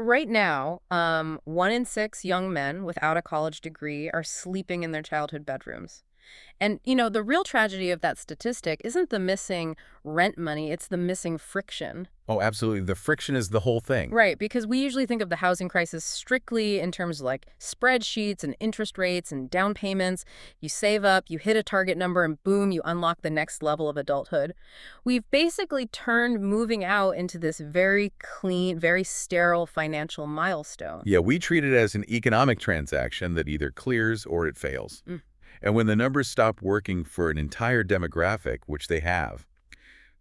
Right now, 1 in 6 young men without a college degree are sleeping in their childhood bedrooms. And, the real tragedy of that statistic isn't the missing rent money, it's the missing friction. Oh, absolutely. The friction is the whole thing. Right, because we usually think of the housing crisis strictly in terms of like spreadsheets and interest rates and down payments. You save up, you hit a target number, and boom, you unlock the next level of adulthood. We've basically turned moving out into this very clean, very sterile financial milestone. Yeah, we treat it as an economic transaction that either clears or it fails. Mm, And when the numbers stop working for an entire demographic, which they have,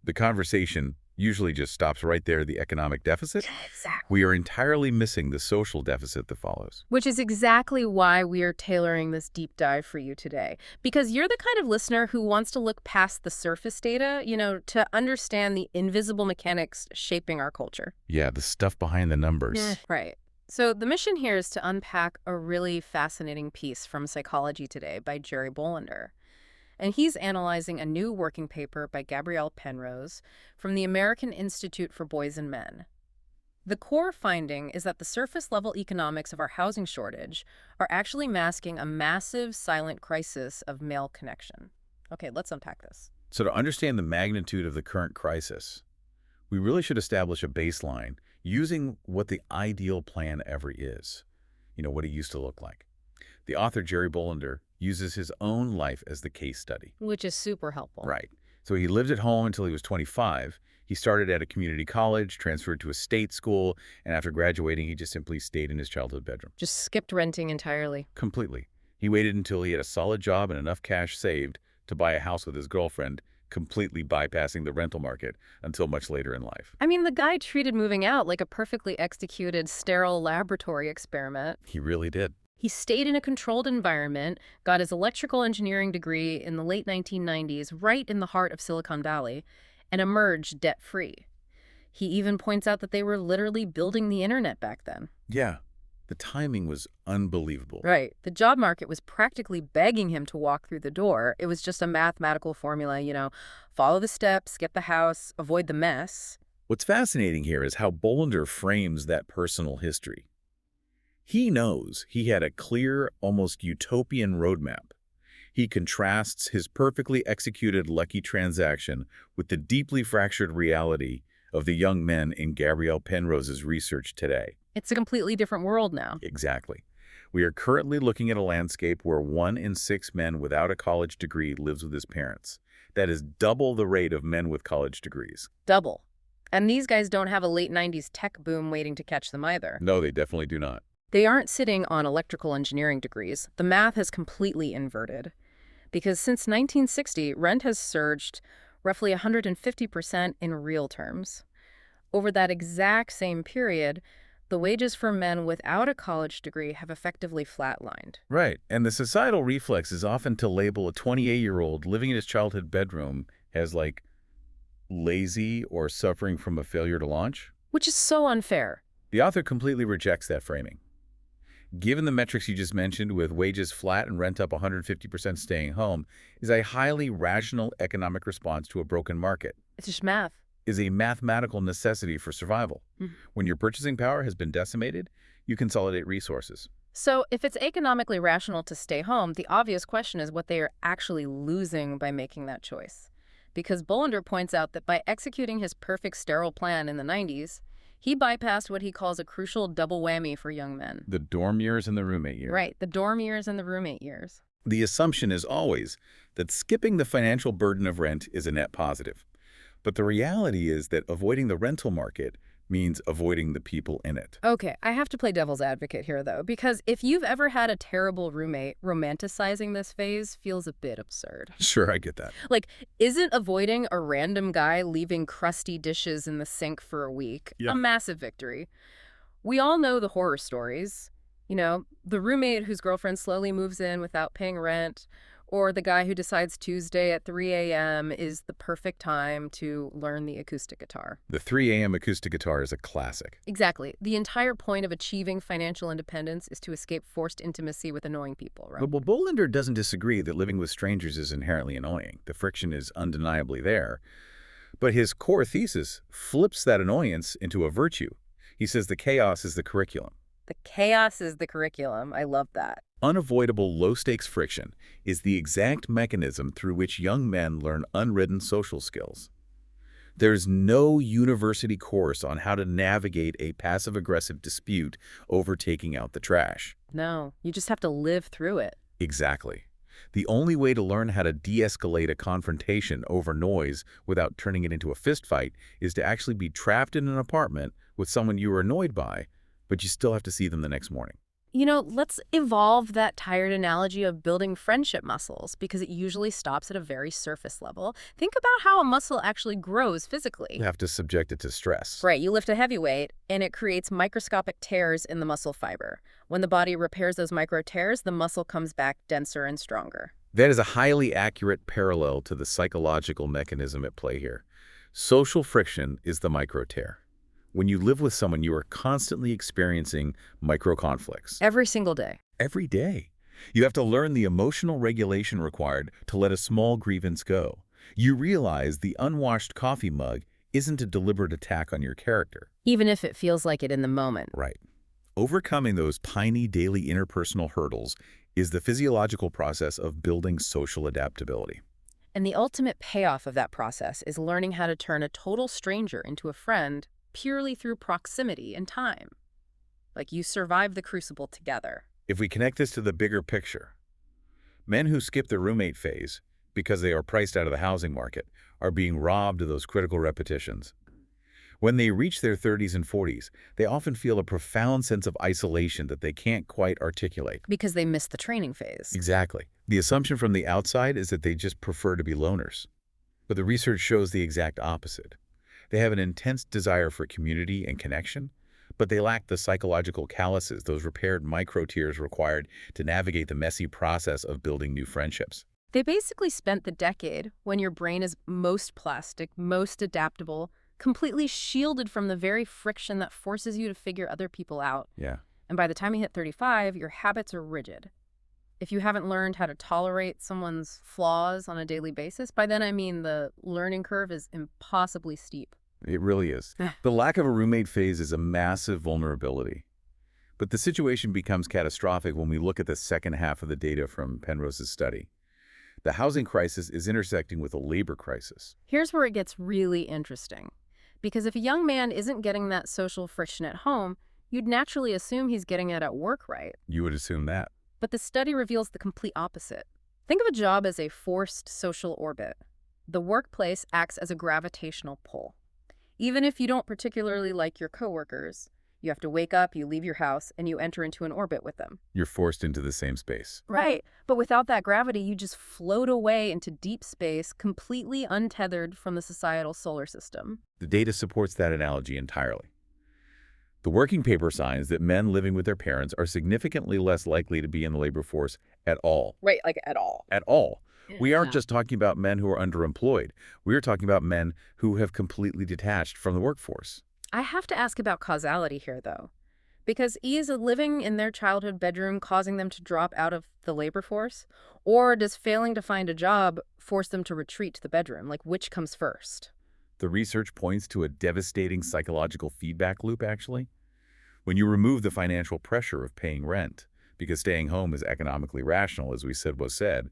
the conversation usually just stops right there, the economic deficit. exactly. We are entirely missing the social deficit that follows. Which is exactly why we are tailoring this deep dive for you today. Because you're the kind of listener who wants to look past the surface data, to understand the invisible mechanics shaping our culture. Yeah, the stuff behind the numbers. Right. So the mission here is to unpack a really fascinating piece from Psychology Today by Jerry Bolander. And he's analyzing a new working paper by Gabrielle Penrose from the American Institute for Boys and Men. The core finding is that the surface-level economics of our housing shortage are actually masking a massive silent crisis of male connection. Okay, let's unpack this. So to understand the magnitude of the current crisis, we really should establish a baseline using what the ideal plan ever is, what it used to look like. The author, Jerry Bolander, uses his own life as the case study. Which is super helpful. Right. So he lived at home until he was 25. He started at a community college, transferred to a state school, and after graduating, he just simply stayed in his childhood bedroom. Just skipped renting entirely. Completely. He waited until he had a solid job and enough cash saved to buy a house with his girlfriend, completely bypassing the rental market until much later in life. I mean, the guy treated moving out like a perfectly executed, sterile laboratory experiment. He really did. He stayed in a controlled environment, got his electrical engineering degree in the late 1990s, right in the heart of Silicon Valley, and emerged debt-free. He even points out that they were literally building the internet back then. Yeah. The timing was unbelievable. Right. The job market was practically begging him to walk through the door. It was just a mathematical formula, follow the steps, get the house, avoid the mess. What's fascinating here is how Bolander frames that personal history. He knows he had a clear, almost utopian roadmap. He contrasts his perfectly executed lucky transaction with the deeply fractured reality of the young men in Gabrielle Penrose's research today. It's a completely different world now. Exactly. We are currently looking at a landscape where 1 in 6 men without a college degree lives with his parents. That is double the rate of men with college degrees. Double. And these guys don't have a late 90s tech boom waiting to catch them either. No, they definitely do not. They aren't sitting on electrical engineering degrees. The math has completely inverted. Because since 1960, rent has surged roughly 150% in real terms. Over that exact same period, the wages for men without a college degree have effectively flatlined. Right, and the societal reflex is often to label a 28-year-old living in his childhood bedroom as, lazy or suffering from a failure to launch. Which is so unfair. The author completely rejects that framing. Given the metrics you just mentioned, with wages flat and rent up 150% staying home, is a highly rational economic response to a broken market. It's just math. Is a mathematical necessity for survival. When your purchasing power has been decimated, you consolidate resources. So if it's economically rational to stay home, the obvious question is what they are actually losing by making that choice. Because Bolander points out that by executing his perfect sterile plan in the 90s, he bypassed what he calls a crucial double whammy for young men. The dorm years and the roommate years. Right, the dorm years and the roommate years. The assumption is always that skipping the financial burden of rent is a net positive. But the reality is that avoiding the rental market means avoiding the people in it. Okay, I have to play devil's advocate here, though, because if you've ever had a terrible roommate, romanticizing this phase feels a bit absurd. Sure, I get that. Isn't avoiding a random guy leaving crusty dishes in the sink for a week a massive victory? We all know the horror stories. The roommate whose girlfriend slowly moves in without paying rent, or the guy who decides Tuesday at 3 a.m. is the perfect time to learn the acoustic guitar. The 3 a.m. acoustic guitar is a classic. Exactly. The entire point of achieving financial independence is to escape forced intimacy with annoying people, right? But Bolander doesn't disagree that living with strangers is inherently annoying. The friction is undeniably there. But his core thesis flips that annoyance into a virtue. He says the chaos is the curriculum. The chaos is the curriculum. I love that. Unavoidable low-stakes friction is the exact mechanism through which young men learn unwritten social skills. There's no university course on how to navigate a passive-aggressive dispute over taking out the trash. No, you just have to live through it. Exactly. The only way to learn how to de-escalate a confrontation over noise without turning it into a fistfight is to actually be trapped in an apartment with someone you are annoyed by, but you still have to see them the next morning. Let's evolve that tired analogy of building friendship muscles because it usually stops at a very surface level. Think about how a muscle actually grows physically. You have to subject it to stress. Right, you lift a heavy weight, and it creates microscopic tears in the muscle fiber. When the body repairs those micro tears, the muscle comes back denser and stronger. That is a highly accurate parallel to the psychological mechanism at play here. Social friction is the micro tear. When you live with someone, you are constantly experiencing micro-conflicts. Every single day. Every day. You have to learn the emotional regulation required to let a small grievance go. You realize the unwashed coffee mug isn't a deliberate attack on your character. Even if it feels like it in the moment. Right. Overcoming those tiny daily interpersonal hurdles is the physiological process of building social adaptability. And the ultimate payoff of that process is learning how to turn a total stranger into a friend purely through proximity and time. Like you survive the crucible together. If we connect this to the bigger picture, men who skip the roommate phase because they are priced out of the housing market are being robbed of those critical repetitions. When they reach their 30s and 40s, they often feel a profound sense of isolation that they can't quite articulate. Because they missed the training phase. Exactly. The assumption from the outside is that they just prefer to be loners. But the research shows the exact opposite. They have an intense desire for community and connection, but they lack the psychological calluses, those repaired micro-tears required to navigate the messy process of building new friendships. They basically spent the decade when your brain is most plastic, most adaptable, completely shielded from the very friction that forces you to figure other people out. Yeah. And by the time you hit 35, your habits are rigid. If you haven't learned how to tolerate someone's flaws on a daily basis, by then I mean the learning curve is impossibly steep. It really is. The lack of a roommate phase is a massive vulnerability. But the situation becomes catastrophic when we look at the second half of the data from Penrose's study. The housing crisis is intersecting with a labor crisis. Here's where it gets really interesting. Because if a young man isn't getting that social friction at home, you'd naturally assume he's getting it at work, right? You would assume that. But the study reveals the complete opposite. Think of a job as a forced social orbit. The workplace acts as a gravitational pull. Even if you don't particularly like your coworkers, you have to wake up, you leave your house, and you enter into an orbit with them. You're forced into the same space. Right. But without that gravity, you just float away into deep space, completely untethered from the societal solar system. The data supports that analogy entirely. The working paper signs that men living with their parents are significantly less likely to be in the labor force at all. Right, like at all. At all. We aren't Yeah. just talking about men who are underemployed. We are talking about men who have completely detached from the workforce. I have to ask about causality here, though. Because is living in their childhood bedroom causing them to drop out of the labor force? Or does failing to find a job force them to retreat to the bedroom? Like, which comes first? The research points to a devastating psychological feedback loop, actually. When you remove the financial pressure of paying rent, because staying home is economically rational, as we said,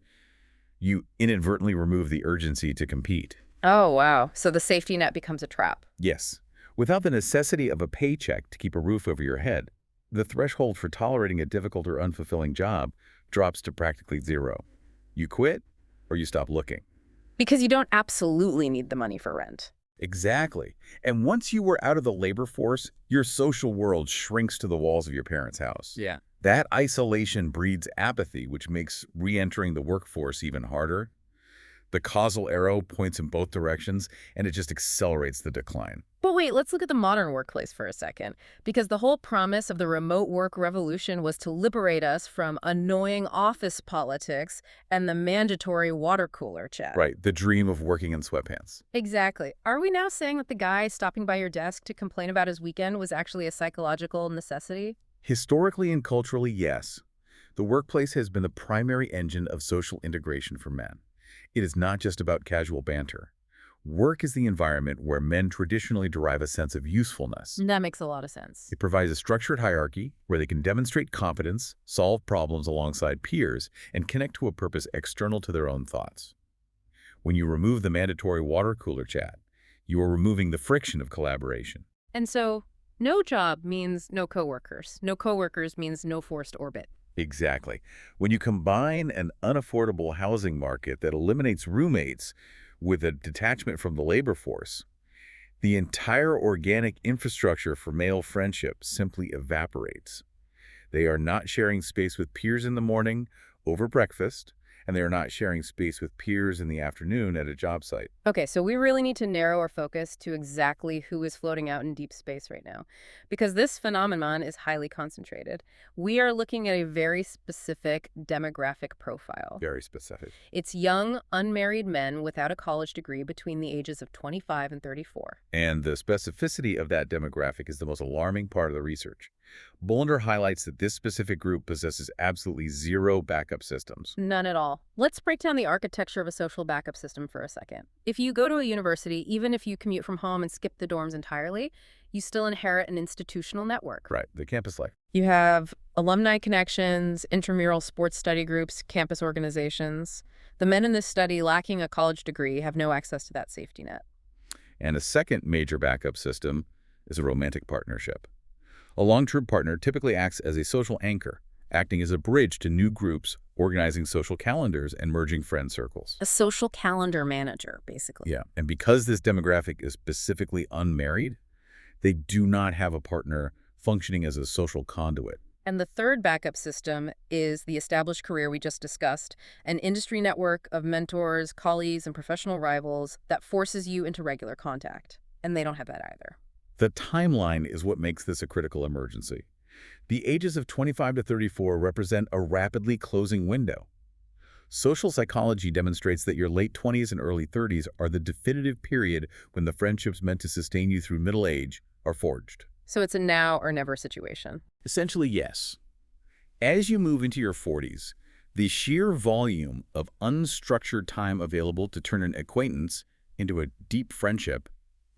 you inadvertently remove the urgency to compete. Oh, wow. So the safety net becomes a trap. Yes. Without the necessity of a paycheck to keep a roof over your head, the threshold for tolerating a difficult or unfulfilling job drops to practically zero. You quit or you stop looking. Because you don't absolutely need the money for rent. Exactly. And once you were out of the labor force, your social world shrinks to the walls of your parents' house. Yeah. That isolation breeds apathy, which makes re-entering the workforce even harder. The causal arrow points in both directions, and it just accelerates the decline. But wait, let's look at the modern workplace for a second. Because the whole promise of the remote work revolution was to liberate us from annoying office politics and the mandatory water cooler chat. Right, the dream of working in sweatpants. Exactly. Are we now saying that the guy stopping by your desk to complain about his weekend was actually a psychological necessity? Historically and culturally, yes. The workplace has been the primary engine of social integration for men. It is not just about casual banter. Work is the environment where men traditionally derive a sense of usefulness. That makes a lot of sense. It provides a structured hierarchy where they can demonstrate competence, solve problems alongside peers, and connect to a purpose external to their own thoughts. When you remove the mandatory water cooler chat, you are removing the friction of collaboration. And so, no job means no coworkers. No coworkers means no forced orbit. Exactly. When you combine an unaffordable housing market that eliminates roommates with a detachment from the labor force, the entire organic infrastructure for male friendship simply evaporates. They are not sharing space with peers in the morning over breakfast, and they are not sharing space with peers in the afternoon at a job site. Okay, so we really need to narrow our focus to exactly who is floating out in deep space right now, because this phenomenon is highly concentrated. We are looking at a very specific demographic profile. Very specific. It's young, unmarried men without a college degree between the ages of 25 and 34. And the specificity of that demographic is the most alarming part of the research. Bolander highlights that this specific group possesses absolutely zero backup systems. None at all. Let's break down the architecture of a social backup system for a second. If you go to a university, even if you commute from home and skip the dorms entirely, you still inherit an institutional network. Right, the campus life. You have alumni connections, intramural sports study groups, campus organizations. The men in this study lacking a college degree have no access to that safety net. And a second major backup system is a romantic partnership. A long-term partner typically acts as a social anchor, acting as a bridge to new groups, organizing social calendars, and merging friend circles. A social calendar manager, basically. Yeah, and because this demographic is specifically unmarried, they do not have a partner functioning as a social conduit. And the third backup system is the established career we just discussed, an industry network of mentors, colleagues, and professional rivals that forces you into regular contact. And they don't have that either. The timeline is what makes this a critical emergency. The ages of 25 to 34 represent a rapidly closing window. Social psychology demonstrates that your late 20s and early 30s are the definitive period when the friendships meant to sustain you through middle age are forged. So it's a now or never situation. Essentially, yes. As you move into your 40s, the sheer volume of unstructured time available to turn an acquaintance into a deep friendship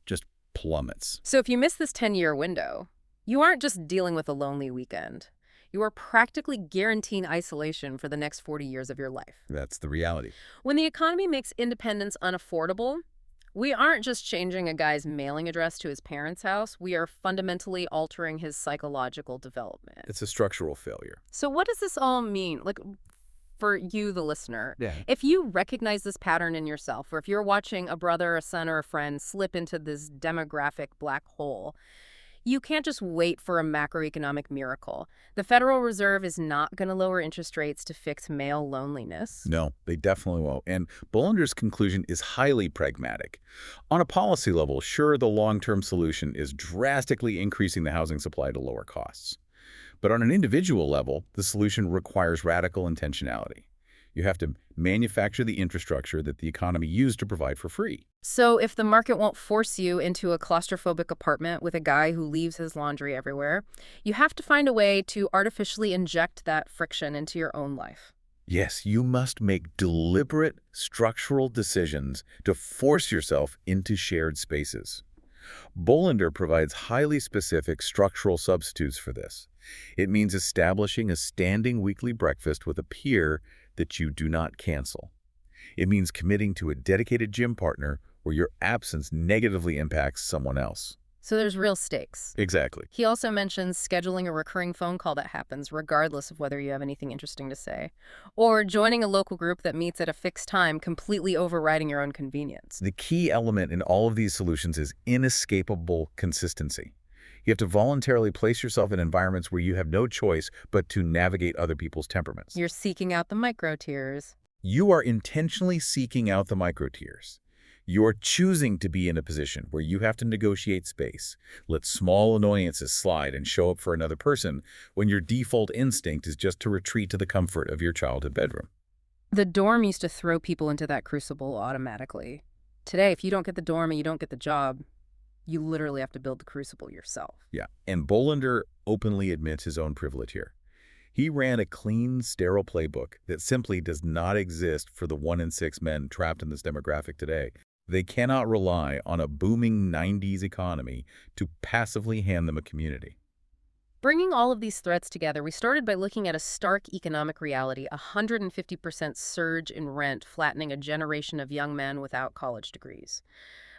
just plummets. So if you miss this 10-year window, you aren't just dealing with a lonely weekend. You are practically guaranteeing isolation for the next 40 years of your life. That's the reality. When the economy makes independence unaffordable, we aren't just changing a guy's mailing address to his parents' house. We are fundamentally altering his psychological development. It's a structural failure. So what does this all mean? Like, for you, the listener, Yeah. if you recognize this pattern in yourself, or if you're watching a brother, a son, or a friend slip into this demographic black hole, you can't just wait for a macroeconomic miracle. The Federal Reserve is not going to lower interest rates to fix male loneliness. No, they definitely won't. And Bollander's conclusion is highly pragmatic. On a policy level, sure, the long-term solution is drastically increasing the housing supply to lower costs. But on an individual level, the solution requires radical intentionality. You have to manufacture the infrastructure that the economy used to provide for free. So if the market won't force you into a claustrophobic apartment with a guy who leaves his laundry everywhere, you have to find a way to artificially inject that friction into your own life. Yes, you must make deliberate structural decisions to force yourself into shared spaces. Bolander provides highly specific structural substitutes for this. It means establishing a standing weekly breakfast with a peer that you do not cancel. It means committing to a dedicated gym partner where your absence negatively impacts someone else. So there's real stakes. Exactly. He also mentions scheduling a recurring phone call that happens regardless of whether you have anything interesting to say, or joining a local group that meets at a fixed time, completely overriding your own convenience. The key element in all of these solutions is inescapable consistency. You have to voluntarily place yourself in environments where you have no choice but to navigate other people's temperaments. You're seeking out the micro tiers. You are intentionally seeking out the micro-tiers. You're choosing to be in a position where you have to negotiate space, let small annoyances slide and show up for another person when your default instinct is just to retreat to the comfort of your childhood bedroom. The dorm used to throw people into that crucible automatically. Today, if you don't get the dorm and you don't get the job, you literally have to build the crucible yourself. Yeah, and Bolander openly admits his own privilege here. He ran a clean, sterile playbook that simply does not exist for the 1 in 6 men trapped in this demographic today. They cannot rely on a booming 90s economy to passively hand them a community. Bringing all of these threats together, we started by looking at a stark economic reality, a 150% surge in rent, flattening a generation of young men without college degrees.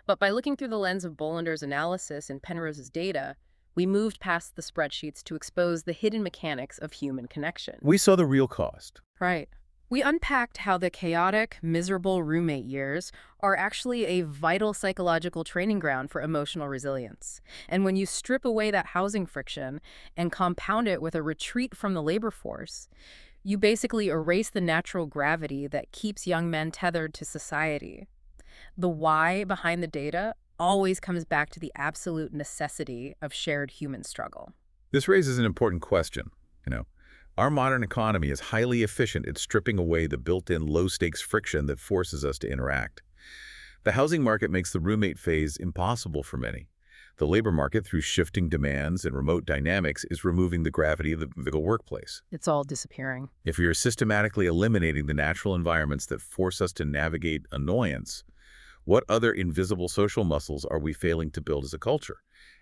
But by looking through the lens of Bollander's analysis and Penrose's data, we moved past the spreadsheets to expose the hidden mechanics of human connection. We saw the real cost. Right. We unpacked how the chaotic, miserable roommate years are actually a vital psychological training ground for emotional resilience. And when you strip away that housing friction and compound it with a retreat from the labor force, you basically erase the natural gravity that keeps young men tethered to society. The why behind the data always comes back to the absolute necessity of shared human struggle. This raises an important question. You know, our modern economy is highly efficient at stripping away the built-in low-stakes friction that forces us to interact. The housing market makes the roommate phase impossible for many. The labor market, through shifting demands and remote dynamics, is removing the gravity of the workplace. It's all disappearing. If we are systematically eliminating the natural environments that force us to navigate annoyance, what other invisible social muscles are we failing to build as a culture?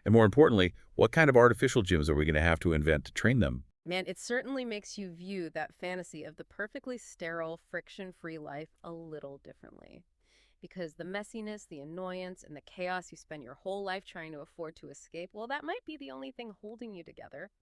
And more importantly, what kind of artificial gyms are we going to have to invent to train them? Man, it certainly makes you view that fantasy of the perfectly sterile, friction-free life a little differently. Because the messiness, the annoyance, and the chaos you spend your whole life trying to afford to escape, well, that might be the only thing holding you together.